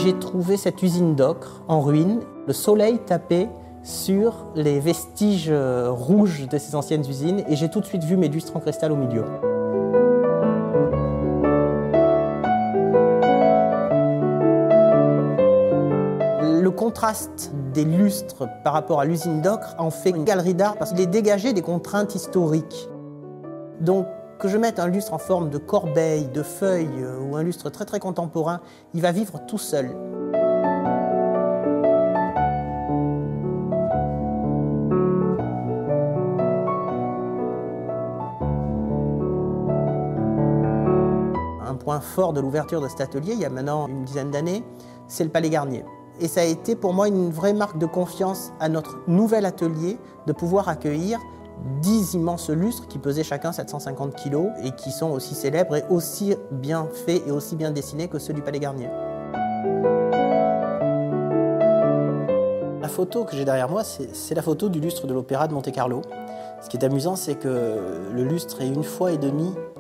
J'ai trouvé cette usine d'ocre en ruine. Le soleil tapait sur les vestiges rouges de ces anciennes usines et j'ai tout de suite vu mes lustres en cristal au milieu. Le contraste des lustres par rapport à l'usine d'ocre en fait une galerie d'art parce qu'il est dégagé des contraintes historiques. Donc que je mette un lustre en forme de corbeille, de feuille ou un lustre très contemporain, il va vivre tout seul. Un point fort de l'ouverture de cet atelier, il y a maintenant une dizaine d'années, c'est le Palais Garnier. Et ça a été pour moi une vraie marque de confiance à notre nouvel atelier de pouvoir accueillir 10 immenses lustres qui pesaient chacun 750 kg et qui sont aussi célèbres et aussi bien faits et aussi bien dessinés que ceux du Palais Garnier. La photo que j'ai derrière moi, c'est la photo du lustre de l'Opéra de Monte-Carlo. Ce qui est amusant, c'est que le lustre est 1,5 fois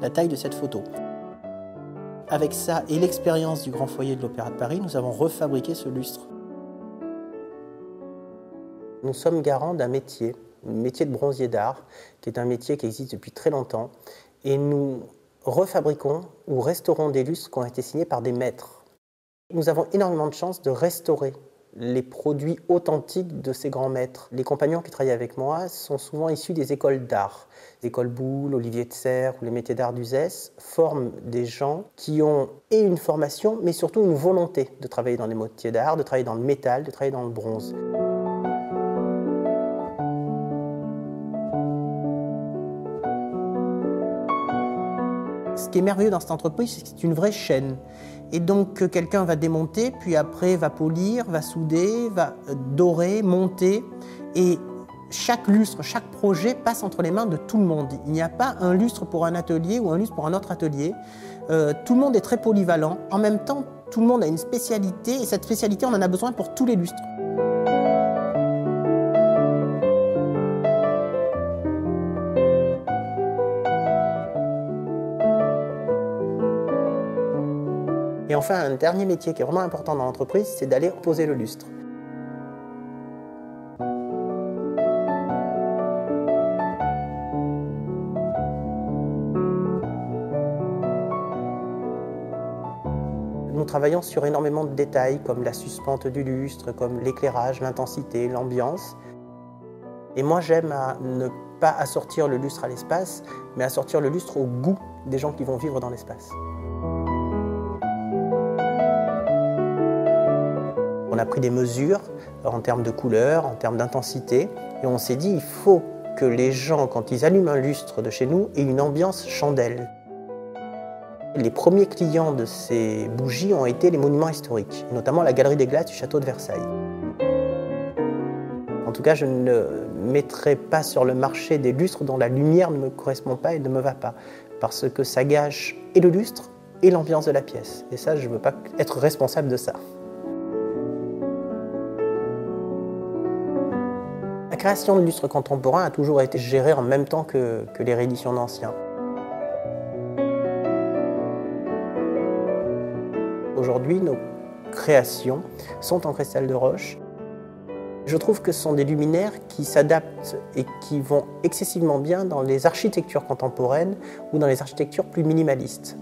la taille de cette photo. Avec ça et l'expérience du Grand Foyer de l'Opéra de Paris, nous avons refabriqué ce lustre. Nous sommes garants d'un métier, le métier de bronzier d'art, qui est un métier qui existe depuis très longtemps. Et nous refabriquons ou restaurons des lustres qui ont été signés par des maîtres. Nous avons énormément de chance de restaurer les produits authentiques de ces grands maîtres. Les compagnons qui travaillent avec moi sont souvent issus des écoles d'art. Les écoles Boulle, Olivier de Serres ou les métiers d'art d'Uzès forment des gens qui ont et une formation, mais surtout une volonté de travailler dans les métiers d'art, de travailler dans le métal, de travailler dans le bronze. Ce qui est merveilleux dans cette entreprise, c'est que c'est une vraie chaîne. Et donc quelqu'un va démonter, puis après va polir, va souder, va dorer, monter. Et chaque lustre, chaque projet passe entre les mains de tout le monde. Il n'y a pas un lustre pour un atelier ou un lustre pour un autre atelier. Tout le monde est très polyvalent. En même temps, tout le monde a une spécialité et cette spécialité, on en a besoin pour tous les lustres. Et enfin, un dernier métier qui est vraiment important dans l'entreprise, c'est d'aller poser le lustre. Nous travaillons sur énormément de détails, comme la suspente du lustre, comme l'éclairage, l'intensité, l'ambiance. Et moi, j'aime à ne pas assortir le lustre à l'espace, mais assortir le lustre au goût des gens qui vont vivre dans l'espace. On a pris des mesures en termes de couleur, en termes d'intensité, et on s'est dit il faut que les gens, quand ils allument un lustre de chez nous, aient une ambiance chandelle. Les premiers clients de ces bougies ont été les monuments historiques, notamment la Galerie des Glaces du château de Versailles. En tout cas, je ne mettrai pas sur le marché des lustres dont la lumière ne me correspond pas et ne me va pas, parce que ça gâche et le lustre et l'ambiance de la pièce. Et ça, je ne veux pas être responsable de ça. La création de lustres contemporains a toujours été gérée en même temps que les rééditions d'anciens. Aujourd'hui, nos créations sont en cristal de roche. Je trouve que ce sont des luminaires qui s'adaptent et qui vont excessivement bien dans les architectures contemporaines ou dans les architectures plus minimalistes.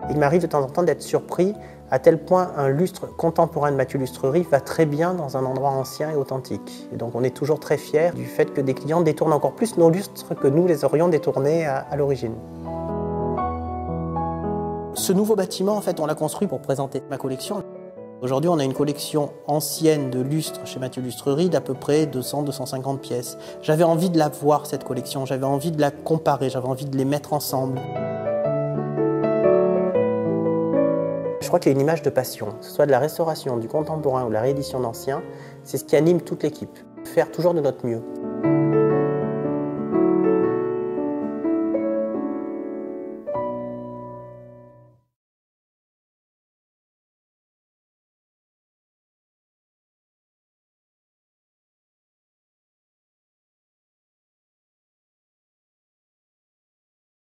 Il m'arrive de temps en temps d'être surpris à tel point un lustre contemporain de Mathieu Lustrerie va très bien dans un endroit ancien et authentique. Et donc on est toujours très fiers du fait que des clients détournent encore plus nos lustres que nous les aurions détournés à l'origine. Ce nouveau bâtiment, en fait, on l'a construit pour présenter ma collection. Aujourd'hui, on a une collection ancienne de lustres chez Mathieu Lustrerie d'à peu près 200-250 pièces. J'avais envie de la voir, cette collection, j'avais envie de la comparer, j'avais envie de les mettre ensemble. Je crois qu'il y a une image de passion, que ce soit de la restauration, du contemporain ou de la réédition d'anciens, c'est ce qui anime toute l'équipe. Faire toujours de notre mieux.